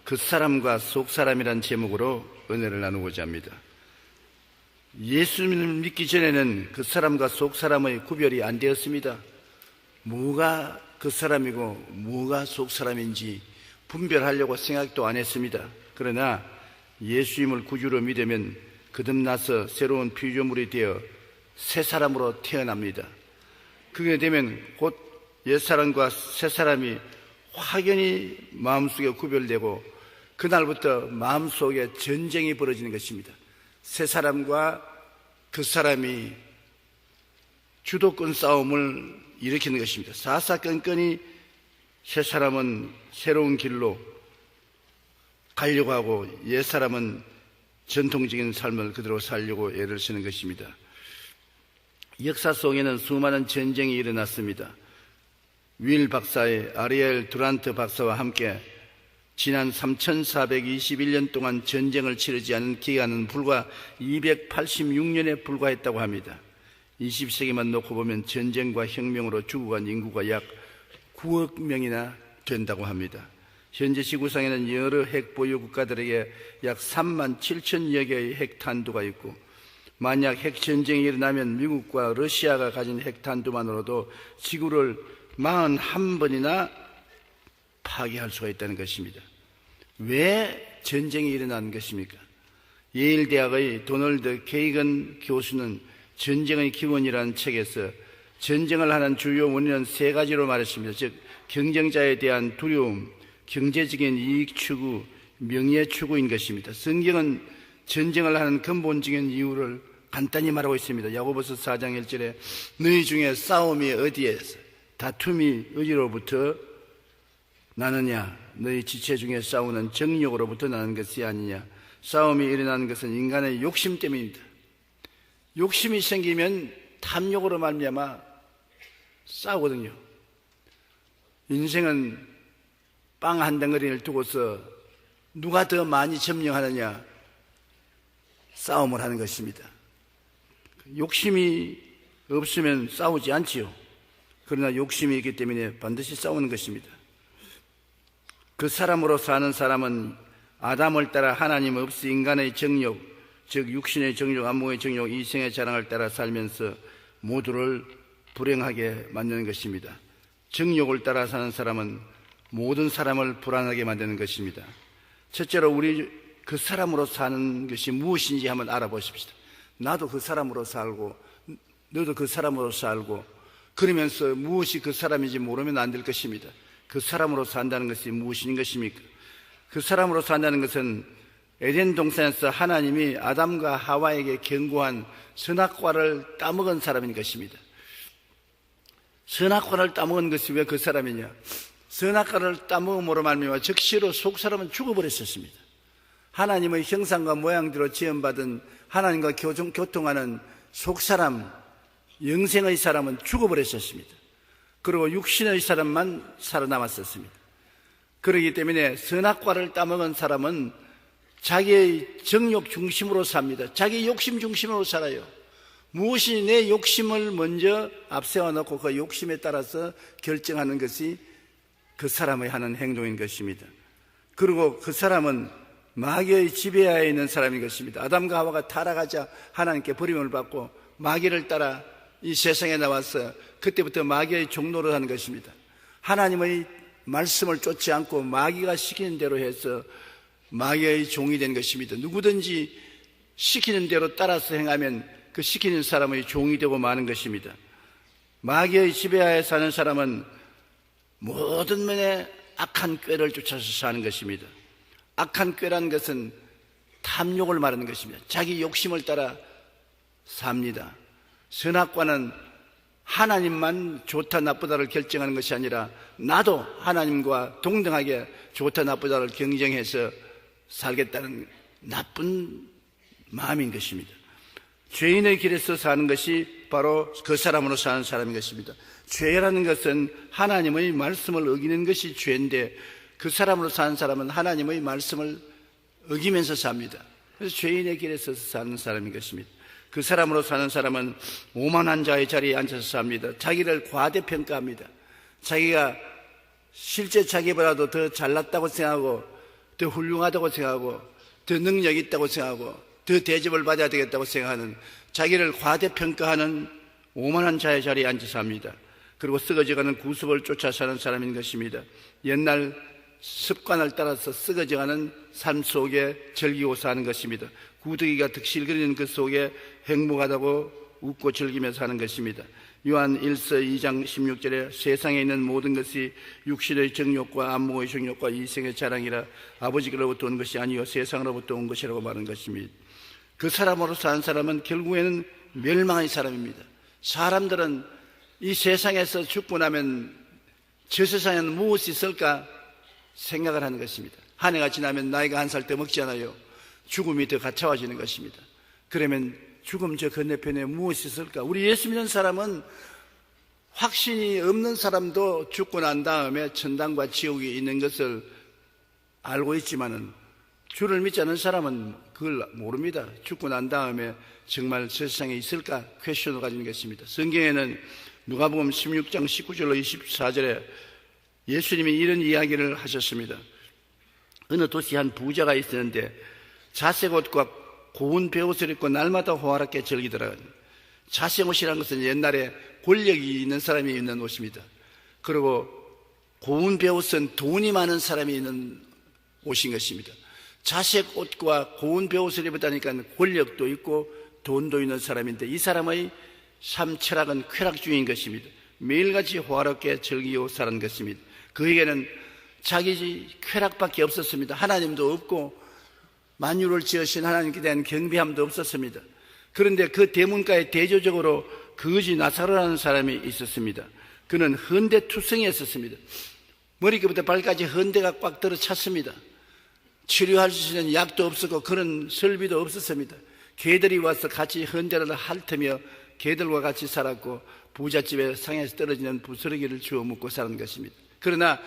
그 사람과 속 사람이란 제목으로 은혜를 나누고자 합니다. 예수님을 믿기 전에는 그 사람과 속 사람의 구별이 안 되었습니다. 뭐가 그 사람이고 뭐가 속 사람인지 분별하려고 생각도 안 했습니다. 그러나 예수님을 구주로 믿으면 거듭나서 새로운 피조물이 되어 새 사람으로 태어납니다. 그게 되면 곧 옛사람과 새사람이 확연히 마음속에 구별되고 그날부터 마음속에 전쟁이 벌어지는 것입니다. 새사람과 그 사람이 주도권 싸움을 일으키는 것입니다. 사사건건이 새사람은 새로운 길로 가려고 하고 옛사람은 전통적인 삶을 그대로 살려고 애를 쓰는 것입니다. 역사 속에는 수많은 전쟁이 일어났습니다. 윌 박사의 아리엘 두란트 박사와 함께 지난 3421년 동안 전쟁을 치르지 않은 기간은 불과 286년에 불과했다고 합니다. 20세기만 놓고 보면 전쟁과 혁명으로 죽어간 인구가 약 9억 명이나 된다고 합니다. 현재 지구상에는 여러 핵 보유 국가들에게 약 3만 7천여 개의 핵탄두가 있고, 만약 핵전쟁이 일어나면 미국과 러시아가 가진 핵탄두만으로도 지구를 41번이나 파괴할 수가 있다는 것입니다. 왜 전쟁이 일어나는 것입니까? 예일 대학의 도널드 케이건 교수는 전쟁의 기원이라는 책에서 전쟁을 하는 주요 원인은 세 가지로 말했습니다. 즉, 경쟁자에 대한 두려움, 경제적인 이익 추구, 명예 추구인 것입니다. 성경은 전쟁을 하는 근본적인 이유를 간단히 말하고 있습니다. 야고보서 4장 1절에 너희 중에 싸움이 어디에서 다툼이 어디로부터 나느냐? 너희 지체 중에 싸우는 정욕으로부터 나는 것이 아니냐? 싸움이 일어나는 것은 인간의 욕심 때문입니다. 욕심이 생기면 탐욕으로 말미암아 싸우거든요. 인생은 빵 한 덩어리를 두고서 누가 더 많이 점령하느냐? 싸움을 하는 것입니다. 욕심이 없으면 싸우지 않지요. 그러나 욕심이 있기 때문에 반드시 싸우는 것입니다. 그 사람으로 사는 사람은 아담을 따라 하나님 없이 인간의 정욕, 즉 육신의 정욕, 안목의 정욕, 이생의 자랑을 따라 살면서 모두를 불행하게 만드는 것입니다. 정욕을 따라 사는 사람은 모든 사람을 불안하게 만드는 것입니다. 첫째로 우리 그 사람으로 사는 것이 무엇인지 한번 알아보십시다. 나도 그 사람으로 살고 너도 그 사람으로 살고 그러면서 무엇이 그 사람인지 모르면 안 될 것입니다. 그 사람으로 산다는 것이 무엇인 것입니까? 그 사람으로 산다는 것은 에덴 동산에서 하나님이 아담과 하와에게 경고한 선악과를 따먹은 사람인 것입니다. 선악과를 따먹은 것이 왜 그 사람이냐? 선악과를 따먹음으로 말미암아 즉시로 속 사람은 죽어버렸었습니다. 하나님의 형상과 모양대로 지음받은 하나님과 교통하는 속 사람, 영생의 사람은 죽어버렸었습니다. 그리고 육신의 사람만 살아남았었습니다. 그렇기 때문에 선악과를 따먹은 사람은 자기의 정욕 중심으로 삽니다. 자기 욕심 중심으로 살아요. 무엇이 내 욕심을 먼저 앞세워 놓고 그 욕심에 따라서 결정하는 것이 그 사람의 하는 행동인 것입니다. 그리고 그 사람은 마귀의 지배하에 있는 사람인 것입니다. 아담과 하와가 타락하자 하나님께 버림을 받고 마귀를 따라 이 세상에 나와서 그때부터 마귀의 종노릇 하는 것입니다. 하나님의 말씀을 쫓지 않고 마귀가 시키는 대로 해서 마귀의 종이 된 것입니다. 누구든지 시키는 대로 따라서 행하면 그 시키는 사람의 종이 되고 마는 것입니다. 마귀의 지배하에 사는 사람은 모든 면에 악한 꾀를 쫓아서 사는 것입니다. 악한 꾀라는 것은 탐욕을 말하는 것입니다. 자기 욕심을 따라 삽니다. 선악과는 하나님만 좋다 나쁘다를 결정하는 것이 아니라 나도 하나님과 동등하게 좋다 나쁘다를 경쟁해서 살겠다는 나쁜 마음인 것입니다. 죄인의 길에서 사는 것이 바로 그 사람으로 사는 사람인 것입니다. 죄라는 것은 하나님의 말씀을 어기는 것이 죄인데 그 사람으로 사는 사람은 하나님의 말씀을 어기면서 삽니다. 그래서 죄인의 길에서 사는 사람인 것입니다. 그 사람으로 사는 사람은 오만한 자의 자리에 앉아서 삽니다. 자기를 과대평가합니다. 자기가 실제 자기보다도 더 잘났다고 생각하고 더 훌륭하다고 생각하고 더 능력이 있다고 생각하고 더 대접을 받아야 되겠다고 생각하는, 자기를 과대평가하는 오만한 자의 자리에 앉아 삽니다. 그리고 썩어져가는 구습을 쫓아 사는 사람인 것입니다. 옛날 습관을 따라서 썩어져가는 삶 속에 즐기고 사는 것입니다. 구더기가 득실거리는 그 속에 행복하다고 웃고 즐기며 사는 것입니다. 요한 1서 2장 16절에 세상에 있는 모든 것이 육신의 정욕과 안목의 정욕과 이생의 자랑이라 아버지께로부터 온 것이 아니요 세상으로부터 온 것이라고 말하는 것입니다. 그 사람으로 사는 사람은 결국에는 멸망의 사람입니다. 사람들은 이 세상에서 죽고 나면 저 세상에는 무엇이 있을까 생각을 하는 것입니다. 한 해가 지나면 나이가 1살 때 먹잖아요. 죽음이 더 가차워지는 것입니다. 그러면 죽음 저 건너편에 무엇이 있을까? 우리 예수 믿는 사람은 확신이 없는 사람도 죽고 난 다음에 천당과 지옥이 있는 것을 알고 있지만은 주를 믿지 않는 사람은 그걸 모릅니다. 죽고 난 다음에 정말 세상에 있을까? 퀘션을 가지는 것입니다. 성경에는 누가복음 16장 19절로 24절에 예수님이 이런 이야기를 하셨습니다. 어느 도시에 한 부자가 있었는데 자색 옷과 고운 베옷을 입고 날마다 호화롭게 즐기더라. 자색 옷이라는 것은 옛날에 권력이 있는 사람이 입는 옷입니다. 그리고 고운 베옷은 돈이 많은 사람이 입는 옷인 것입니다. 자색 옷과 고운 베옷을 입었다니까 권력도 있고 돈도 있는 사람인데 이 사람의 삶 철학은 쾌락주의인 것입니다. 매일같이 호화롭게 즐기고 사는 것입니다. 그에게는 자기 쾌락밖에 없었습니다. 하나님도 없고 만유를 지으신 하나님께 대한 경배함도 없었습니다. 그런데 그 대문가에 대조적으로 거지 나사로라는 사람이 있었습니다. 그는 헌대투성이었습니다. 머리끝부터 발까지 헌대가 꽉 들어찼습니다. 치료할 수 있는 약도 없었고 그런 설비도 없었습니다. 개들이 와서 같이 헌대를 핥으며 개들과 같이 살았고 부잣집에 상에서 떨어지는 부스러기를 주워 먹고 사는 것입니다. 그러나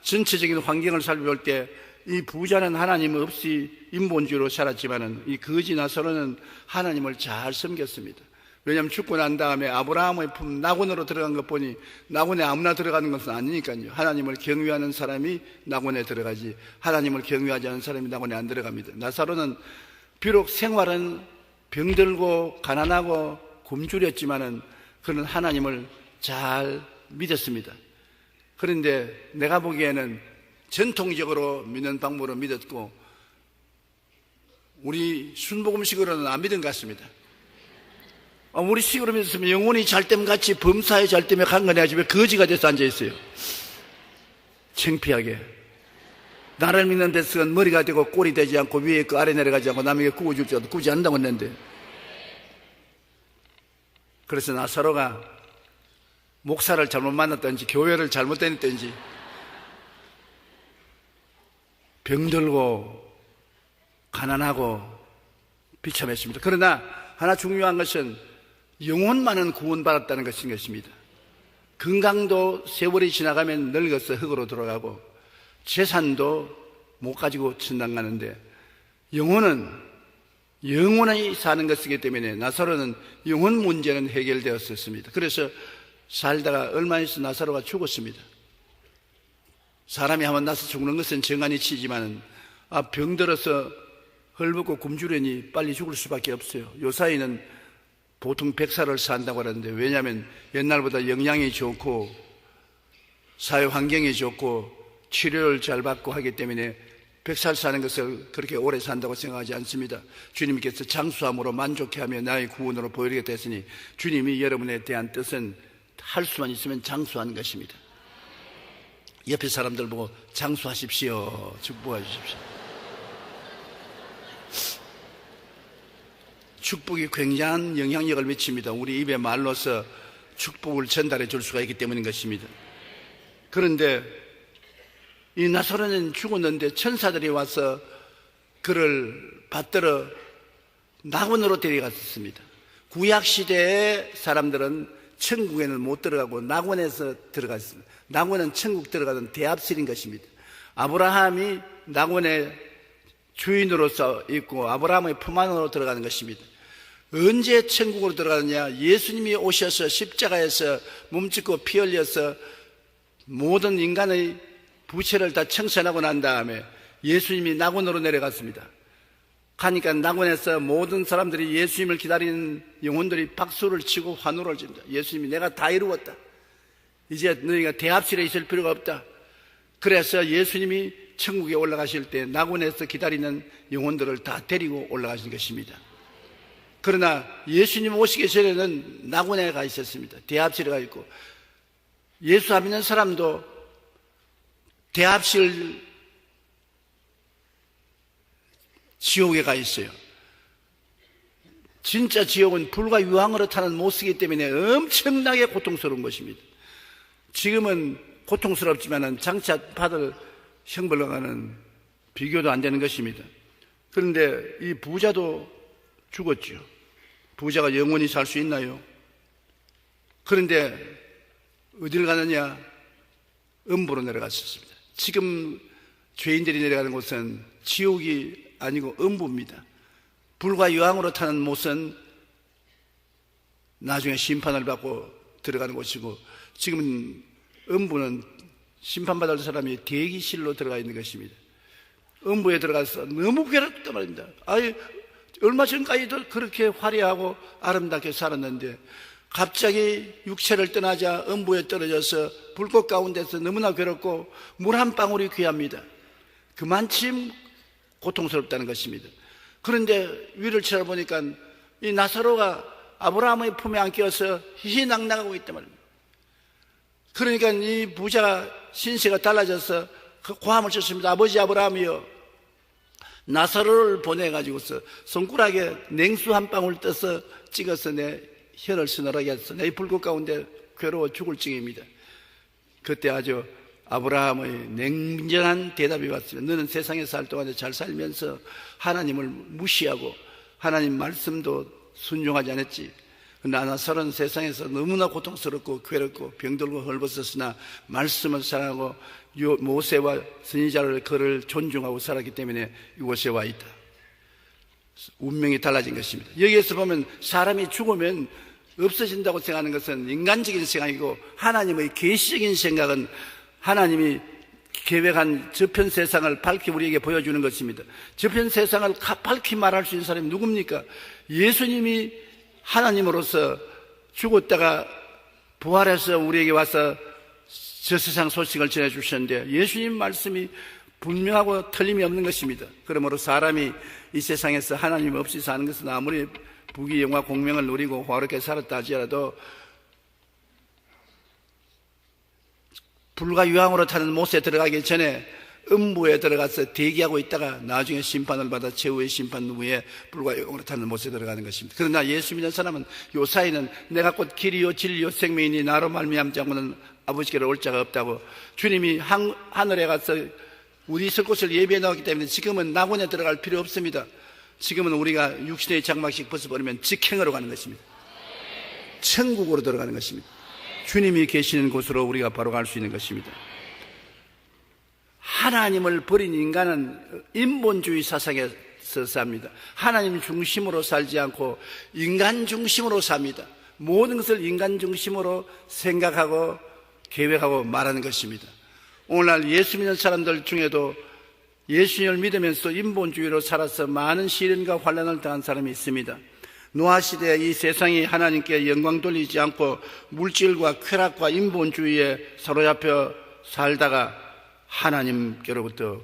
전체적인 환경을 살펴볼 때 이 부자는 하나님 없이 인본주의로 살았지만은 이 거지 나사로는 하나님을 잘 섬겼습니다. 왜냐하면 죽고 난 다음에 아브라함의 품 낙원으로 들어간 것 보니 낙원에 아무나 들어가는 것은 아니니까요. 하나님을 경외하는 사람이 낙원에 들어가지 하나님을 경외하지 않는 사람이 낙원에 안 들어갑니다. 나사로는 비록 생활은 병들고 가난하고 굶주렸지만은 그는 하나님을 잘 믿었습니다. 그런데 내가 보기에는 전통적으로 믿는 방법으로 믿었고 우리 순복음식으로는 안 믿은 것 같습니다. 우리 식으로 믿었으면 영혼이 잘됨같이 범사에 잘됨에 강건해야지 왜 거지가 돼서 앉아있어요. 창피하게 나를 믿는 데서는 머리가 되고 꼴이 되지 않고 위에 그 아래 내려가지 않고 남에게 구워줄 줄 알아도 구지 않는다고 했는데, 그래서 나사로가 목사를 잘못 만났든지 교회를 잘못 다녔든지 병들고 가난하고 비참했습니다. 그러나 하나 중요한 것은 영혼만은 구원받았다는 것인 것입니다. 건강도 세월이 지나가면 늙어서 흙으로 돌아가고 재산도 못 가지고 천당 가는데 영혼은 영원히 사는 것이기 때문에 나사로는 영혼 문제는 해결되었었습니다. 그래서 살다가 얼마 있어 나사로가 죽었습니다. 사람이 한번 나서 죽는 것은 정한이 치지만 병들어서 헐벗고 굶주려니 빨리 죽을 수밖에 없어요. 요 사이는 보통 100살을 산다고 하는데, 왜냐하면 옛날보다 영양이 좋고 사회 환경이 좋고 치료를 잘 받고 하기 때문에 100살 사는 것을 그렇게 오래 산다고 생각하지 않습니다. 주님께서 장수함으로 만족해하며 나의 구원으로 보이게 했으니 주님이 여러분에 대한 뜻은 할 수만 있으면 장수하는 것입니다. 옆에 사람들 보고 장수하십시오, 축복해 주십시오. 축복이 굉장한 영향력을 미칩니다. 우리 입의 말로서 축복을 전달해 줄 수가 있기 때문인 것입니다. 그런데 이 나사로는 죽었는데 천사들이 와서 그를 받들어 낙원으로 데려갔습니다. 구약시대의 사람들은 천국에는 못 들어가고 낙원에서 들어갔습니다. 낙원은 천국 들어가던 대합실인 것입니다. 아브라함이 낙원의 주인으로서 있고 아브라함의 품 안으로 들어가는 것입니다. 언제 천국으로 들어가느냐? 예수님이 오셔서 십자가에서 몸짓고 피 흘려서 모든 인간의 부채를 다 청산하고 난 다음에 예수님이 낙원으로 내려갔습니다. 가니까 낙원에서 모든 사람들이 예수님을 기다리는 영혼들이 박수를 치고 환호를 진다. 예수님이 내가 다 이루었다. 이제 너희가 대합실에 있을 필요가 없다. 그래서 예수님이 천국에 올라가실 때 낙원에서 기다리는 영혼들을 다 데리고 올라가신 것입니다. 그러나 예수님 오시기 전에는 낙원에 가 있었습니다. 대합실에 가 있고, 예수 안 믿는 사람도 대합실 지옥에 가 있어요. 진짜 지옥은 불과 유황으로 타는 못쓰기 때문에 엄청나게 고통스러운 것입니다. 지금은 고통스럽지만 장차 받을 형벌과는 비교도 안 되는 것입니다. 그런데 이 부자도 죽었죠. 부자가 영원히 살 수 있나요? 그런데 어딜 가느냐? 음부로 내려갔었습니다. 지금 죄인들이 내려가는 곳은 지옥이 아니고 음부입니다. 불과 유황으로 타는 못은 나중에 심판을 받고 들어가는 곳이고, 지금은 음부는 심판받을 사람이 대기실로 들어가 있는 것입니다. 음부에 들어가서 너무 괴롭단 말입니다. 얼마 전까지도 그렇게 화려하고 아름답게 살았는데 갑자기 육체를 떠나자 음부에 떨어져서 불꽃 가운데서 너무나 괴롭고 물 한 방울이 귀합니다. 그만큼 고통스럽다는 것입니다. 그런데 위를 쳐다보니까 이 나사로가 아브라함의 품에 안겨서 희희낙낙하고 있단 말입니다. 그러니까 이 부자가 신세가 달라져서 그 고함을 쳤습니다. 아버지 아브라함이여, 나사로를 보내가지고서 손가락에 냉수 한 방울 떠서 찍어서 내 혀를 서늘하게 해서 내 불꽃 가운데 괴로워 죽을 징입니다. 그때 아주 아브라함의 냉정한 대답이 왔습니다. 너는 세상에 살 동안에 잘 살면서 하나님을 무시하고 하나님 말씀도 순종하지 않았지. 나사로는 세상에서 너무나 고통스럽고 괴롭고 병들고 헐벗었으나 말씀을 사랑하고 모세와 선지자를 그를 존중하고 살았기 때문에 이곳에 와 있다. 운명이 달라진 것입니다. 여기에서 보면 사람이 죽으면 없어진다고 생각하는 것은 인간적인 생각이고, 하나님의 계시적인 생각은 하나님이 계획한 저편 세상을 밝히 우리에게 보여주는 것입니다. 저편 세상을 밝히 말할 수 있는 사람이 누굽니까? 예수님이 하나님으로서 죽었다가 부활해서 우리에게 와서 저 세상 소식을 전해주셨는데, 예수님 말씀이 분명하고 틀림이 없는 것입니다. 그러므로 사람이 이 세상에서 하나님 없이 사는 것은 아무리 부귀영화 공명을 누리고 화롭게 살았다 하지라도 불과 유황으로 타는 못에 들어가기 전에 음부에 들어가서 대기하고 있다가 나중에 심판을 받아 최후의 심판 후에 불과 유황으로 타는 못에 들어가는 것입니다. 그러나 예수 믿는 사람은 요 사이는 내가 곧 길이요 진리요 생명이니 나로 말미암지 않고는 아버지께로 올 자가 없다고, 주님이 하늘에 가서 우리 있을 곳을 예비해 나왔기 때문에 지금은 낙원에 들어갈 필요 없습니다. 지금은 우리가 육신의 장막씩 벗어버리면 직행으로 가는 것입니다. 천국으로 들어가는 것입니다. 주님이 계시는 곳으로 우리가 바로 갈 수 있는 것입니다. 하나님을 버린 인간은 인본주의 사상에서 삽니다. 하나님 중심으로 살지 않고 인간 중심으로 삽니다. 모든 것을 인간 중심으로 생각하고 계획하고 말하는 것입니다. 오늘날 예수 믿는 사람들 중에도 예수님을 믿으면서 인본주의로 살아서 많은 시련과 환난을 당한 사람이 있습니다. 노아시대에 이 세상이 하나님께 영광 돌리지 않고 물질과 쾌락과 인본주의에 사로잡혀 살다가 하나님께로부터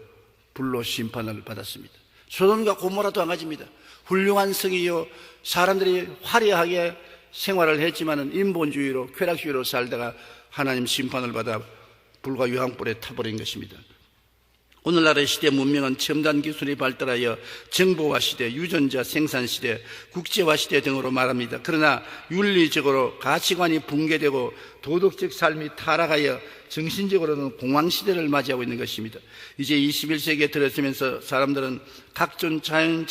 불로 심판을 받았습니다. 소돔과 고모라도 마찬가지입니다. 훌륭한 성이요, 사람들이 화려하게 생활을 했지만은 인본주의로 쾌락주의로 살다가 하나님 심판을 받아 불과 유황불에 타버린 것입니다. 오늘날의 시대 문명은 첨단 기술이 발달하여 정보화 시대, 유전자 생산 시대, 국제화 시대 등으로 말합니다. 그러나 윤리적으로 가치관이 붕괴되고 도덕적 삶이 타락하여 정신적으로는 공황 시대를 맞이하고 있는 것입니다. 이제 21세기에 들어서면서 사람들은 각종 자연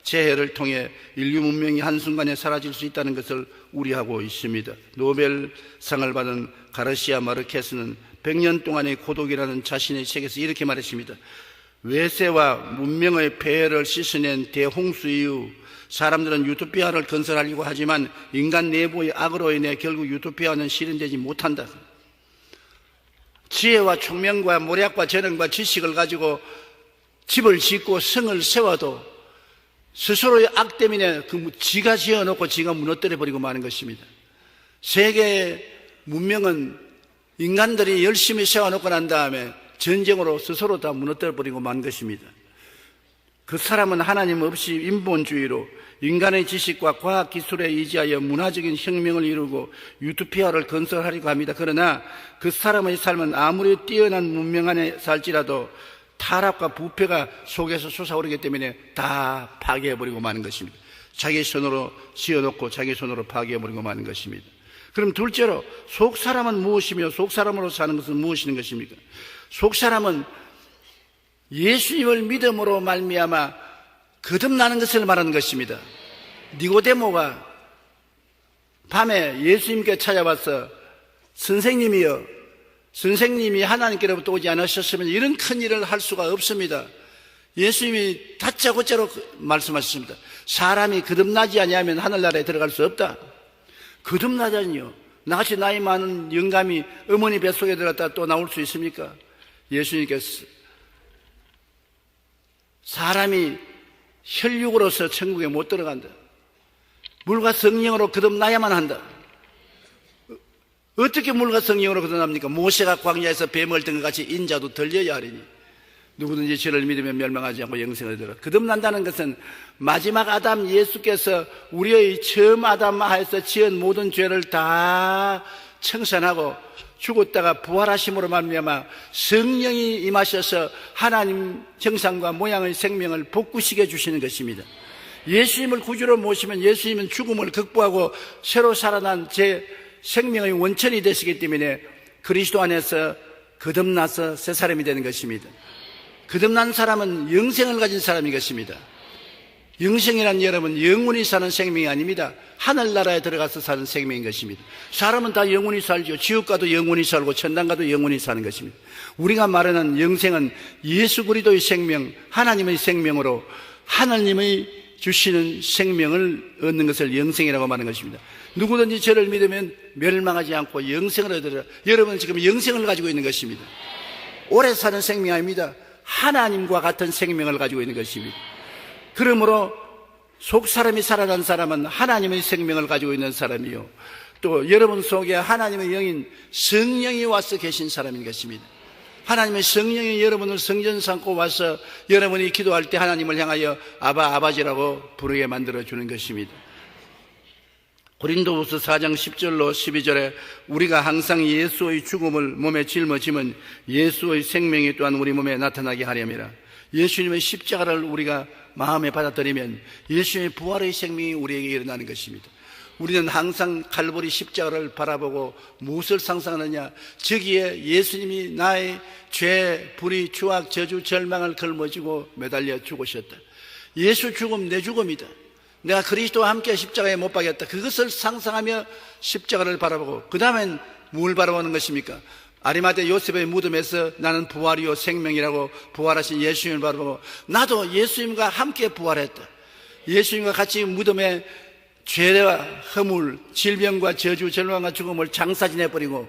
재해를 통해 인류 문명이 한순간에 사라질 수 있다는 것을 우려하고 있습니다. 노벨상을 받은 가르시아 마르케스는 100년 동안의 고독이라는 자신의 책에서 이렇게 말했습니다. 외세와 문명의 폐해를 씻어낸 대홍수 이후 사람들은 유토피아를 건설하려고 하지만 인간 내부의 악으로 인해 결국 유토피아는 실현되지 못한다. 지혜와 총명과 모략과 재능과 지식을 가지고 집을 짓고 성을 세워도 스스로의 악 때문에 지가 지어놓고 지가 무너뜨려버리고 마는 것입니다. 세계의 문명은 인간들이 열심히 세워놓고 난 다음에 전쟁으로 스스로 다 무너뜨려버리고 만 것입니다. 그 사람은 하나님 없이 인본주의로 인간의 지식과 과학기술에 의지하여 문화적인 혁명을 이루고 유토피아를 건설하려고 합니다. 그러나 그 사람의 삶은 아무리 뛰어난 문명 안에 살지라도 타락과 부패가 속에서 솟아오르기 때문에 다 파괴해버리고 마는 것입니다. 자기 손으로 지어놓고 자기 손으로 파괴해버리고 마는 것입니다. 그럼 둘째로 속사람은 무엇이며 속사람으로 사는 것은 무엇인 것입니까? 속사람은 예수님을 믿음으로 말미암아 거듭나는 것을 말하는 것입니다. 니고데모가 밤에 예수님께 찾아와서 선생님이여, 선생님이 하나님께로부터 오지 않으셨으면 이런 큰 일을 할 수가 없습니다. 예수님이 다짜고짜로 말씀하셨습니다. 사람이 거듭나지 아니하면 하늘나라에 들어갈 수 없다. 거듭나자니요, 나같이 나이 많은 영감이 어머니 뱃속에 들어갔다 또 나올 수 있습니까? 예수님께서 사람이 혈육으로서 천국에 못 들어간다. 물과 성령으로 거듭나야만 한다. 어떻게 물과 성령으로 거듭납니까? 모세가 광야에서 뱀을 든 것 같이 인자도 들려야 하리니 누구든지 저를 믿으면 멸망하지 않고 영생을 얻으라. 거듭난다는 것은 마지막 아담 예수께서 우리의 처음 아담 하에서 지은 모든 죄를 다 청산하고 죽었다가 부활하심으로 말미암아 성령이 임하셔서 하나님 형상과 모양의 생명을 복구시켜 주시는 것입니다. 예수님을 구주로 모시면 예수님은 죽음을 극복하고 새로 살아난 제 생명의 원천이 되시기 때문에 그리스도 안에서 거듭나서 새 사람이 되는 것입니다. 거듭난 사람은 영생을 가진 사람인 것입니다. 영생이란 여러분 영원히 사는 생명이 아닙니다. 하늘나라에 들어가서 사는 생명인 것입니다. 사람은 다 영원히 살죠. 지옥가도 영원히 살고 천당가도 영원히 사는 것입니다. 우리가 말하는 영생은 예수 그리스도의 생명, 하나님의 생명으로 하나님의 주시는 생명을 얻는 것을 영생이라고 말하는 것입니다. 누구든지 저를 믿으면 멸망하지 않고 영생을 얻으리라. 여러분은 지금 영생을 가지고 있는 것입니다. 오래 사는 생명이 아닙니다. 하나님과 같은 생명을 가지고 있는 것입니다. 그러므로 속사람이 살아난 사람은 하나님의 생명을 가지고 있는 사람이요, 또 여러분 속에 하나님의 영인 성령이 와서 계신 사람인 것입니다. 하나님의 성령이 여러분을 성전 삼고 와서 여러분이 기도할 때 하나님을 향하여 아바 아버지라고 부르게 만들어주는 것입니다. 고린도후서 4장 10절로 12절에 우리가 항상 예수의 죽음을 몸에 짊어지면 예수의 생명이 또한 우리 몸에 나타나게 하렴이라. 예수님의 십자가를 우리가 마음에 받아들이면 예수님의 부활의 생명이 우리에게 일어나는 것입니다. 우리는 항상 칼보리 십자가를 바라보고 무엇을 상상하느냐? 저기에 예수님이 나의 죄, 불의, 추악, 저주, 절망을 걸머지고 매달려 죽으셨다. 예수 죽음 내 죽음이다. 내가 그리스도와 함께 십자가에 못 박였다. 그것을 상상하며 십자가를 바라보고, 그 다음엔 뭘 바라보는 것입니까? 아리마대 요셉의 무덤에서 나는 부활이요 생명이라고 부활하신 예수님을 바라보고, 나도 예수님과 함께 부활했다. 예수님과 같이 무덤에 죄와 허물, 질병과 저주, 절망과 죽음을 장사지내버리고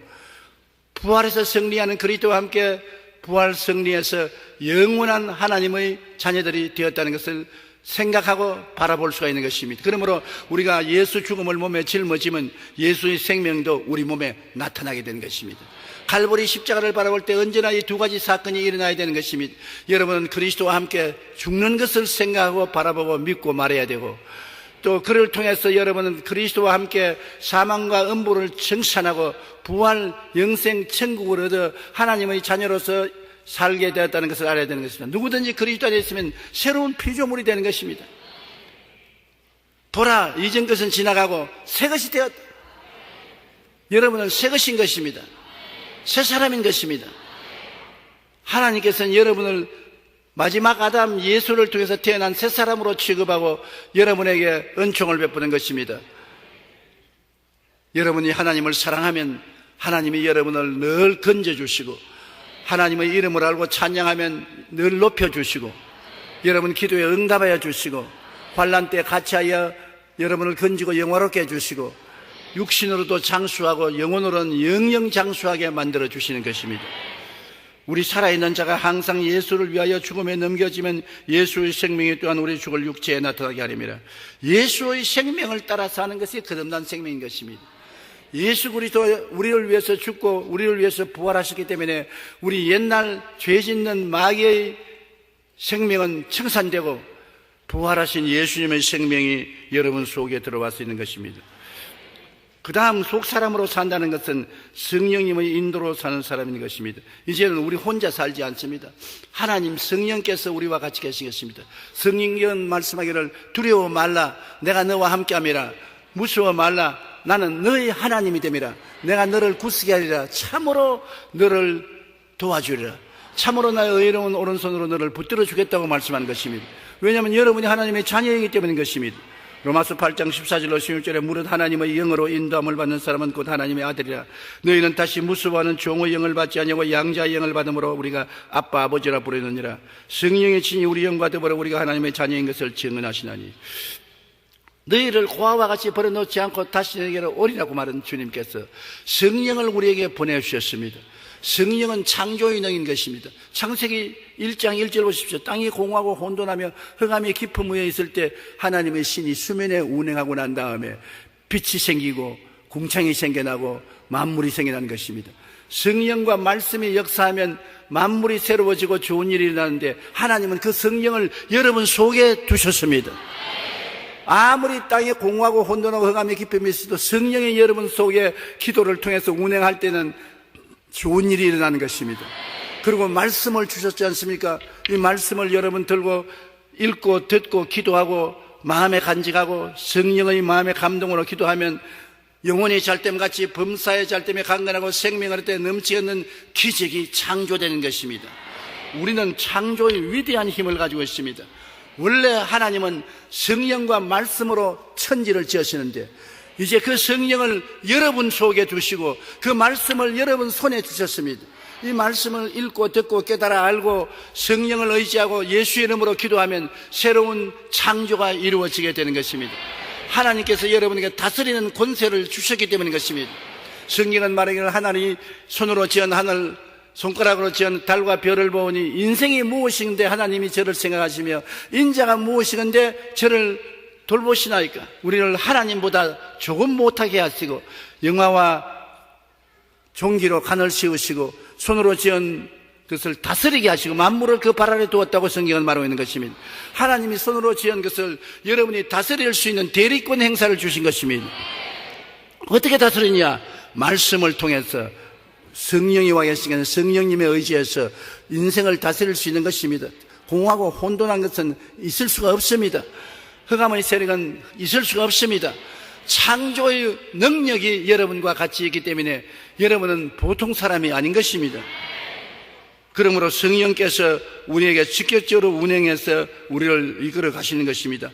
부활해서 승리하는 그리스도와 함께 부활 승리해서 영원한 하나님의 자녀들이 되었다는 것을 생각하고 바라볼 수가 있는 것입니다. 그러므로 우리가 예수 죽음을 몸에 짊어지면 예수의 생명도 우리 몸에 나타나게 되는 것입니다. 갈보리 십자가를 바라볼 때 언제나 이 두 가지 사건이 일어나야 되는 것입니다. 여러분은 그리스도와 함께 죽는 것을 생각하고 바라보고 믿고 말해야 되고, 또 그를 통해서 여러분은 그리스도와 함께 사망과 음부를 청산하고 부활, 영생, 천국을 얻어 하나님의 자녀로서 살게 되었다는 것을 알아야 되는 것입니다. 누구든지 그리스도 안에 있으면 새로운 피조물이 되는 것입니다. 보라, 이전 것은 지나가고 새 것이 되었다. 여러분은 새 것인 것입니다. 새 사람인 것입니다. 하나님께서는 여러분을 마지막 아담 예수를 통해서 태어난 새 사람으로 취급하고 여러분에게 은총을 베푸는 것입니다. 여러분이 하나님을 사랑하면 하나님이 여러분을 늘 건져주시고, 하나님의 이름을 알고 찬양하면 늘 높여주시고, 여러분 기도에 응답하여 주시고, 환난 때 같이하여 여러분을 건지고 영화롭게 해주시고, 육신으로도 장수하고 영혼으로는 영영장수하게 만들어 주시는 것입니다. 우리 살아있는 자가 항상 예수를 위하여 죽음에 넘겨지면 예수의 생명이 또한 우리 죽을 육체에 나타나게 하림이라. 예수의 생명을 따라 사는 것이 거듭난 생명인 것입니다. 예수 그리스도 우리를 위해서 죽고 우리를 위해서 부활하셨기 때문에 우리 옛날 죄 짓는 마귀의 생명은 청산되고 부활하신 예수님의 생명이 여러분 속에 들어와 있는 것입니다. 그 다음 속 사람으로 산다는 것은 성령님의 인도로 사는 사람인 것입니다. 이제는 우리 혼자 살지 않습니다. 하나님 성령께서 우리와 같이 계시겠습니다. 성령은 말씀하기를 두려워 말라, 내가 너와 함께함이라. 무서워 말라, 나는 너의 하나님이 됨이라. 내가 너를 굳세게 하리라. 참으로 너를 도와주리라. 참으로 나의 의로운 오른손으로 너를 붙들어 주겠다고 말씀한 것입니다. 왜냐하면 여러분이 하나님의 자녀이기 때문인 것입니다. 로마서 8장 14절로 16절에 무릇 하나님의 영으로 인도함을 받는 사람은 곧 하나님의 아들이라. 너희는 다시 무수하는 종의 영을 받지 아니하고 양자의 영을 받음으로 우리가 아빠 아버지라 부르느니라. 성령의 친히 우리 영과 더불어 우리가 하나님의 자녀인 것을 증언하시나니. 너희를 고아와 같이 버려놓지 않고 다시 너희에게로 오리라고 말한 주님께서 성령을 우리에게 보내주셨습니다. 성령은 창조의 능인 것입니다. 창세기 1장 1절 보십시오. 땅이 공하고 혼돈하며 흑암이 깊음 위에 있을 때 하나님의 신이 수면에 운행하고 난 다음에 빛이 생기고 궁창이 생겨나고 만물이 생겨난 것입니다. 성령과 말씀이 역사하면 만물이 새로워지고 좋은 일이 일어나는데 하나님은 그 성령을 여러분 속에 두셨습니다. 아무리 땅이 공하고 혼돈하고 흑암이 깊음이 있어도 성령이 여러분 속에 기도를 통해서 운행할 때는 좋은 일이 일어나는 것입니다. 그리고 말씀을 주셨지 않습니까? 이 말씀을 여러분 들고 읽고 듣고 기도하고 마음에 간직하고 성령의 마음의 감동으로 기도하면 영혼이 잘됨같이 범사의 잘됨에 강건하고 생명을 얻을 때 넘치는 기적이 창조되는 것입니다. 우리는 창조의 위대한 힘을 가지고 있습니다. 원래 하나님은 성령과 말씀으로 천지를 지으시는데 이제 그 성령을 여러분 속에 두시고 그 말씀을 여러분 손에 주셨습니다. 이 말씀을 읽고 듣고 깨달아 알고 성령을 의지하고 예수의 이름으로 기도하면 새로운 창조가 이루어지게 되는 것입니다. 하나님께서 여러분에게 다스리는 권세를 주셨기 때문인 것입니다. 성경은 말하기를 하나님이 손으로 지은 하늘 손가락으로 지은 달과 별을 보니 인생이 무엇인데 하나님이 저를 생각하시며 인자가 무엇인데 저를 돌보시나이까. 우리를 하나님보다 조금 못하게 하시고 영화와 종기로 간을 씌우시고 손으로 지은 것을 다스리게 하시고 만물을 그 발 아래 두었다고 성경은 말하고 있는 것입니다. 하나님이 손으로 지은 것을 여러분이 다스릴 수 있는 대리권 행사를 주신 것입니다. 어떻게 다스리냐? 말씀을 통해서 성령이 와 계시니까 성령님의 의지에서 인생을 다스릴 수 있는 것입니다. 공하고 혼돈한 것은 있을 수가 없습니다. 흑암의 세력은 있을 수가 없습니다. 창조의 능력이 여러분과 같이 있기 때문에 여러분은 보통 사람이 아닌 것입니다. 그러므로 성령께서 우리에게 직접적으로 운행해서 우리를 이끌어 가시는 것입니다.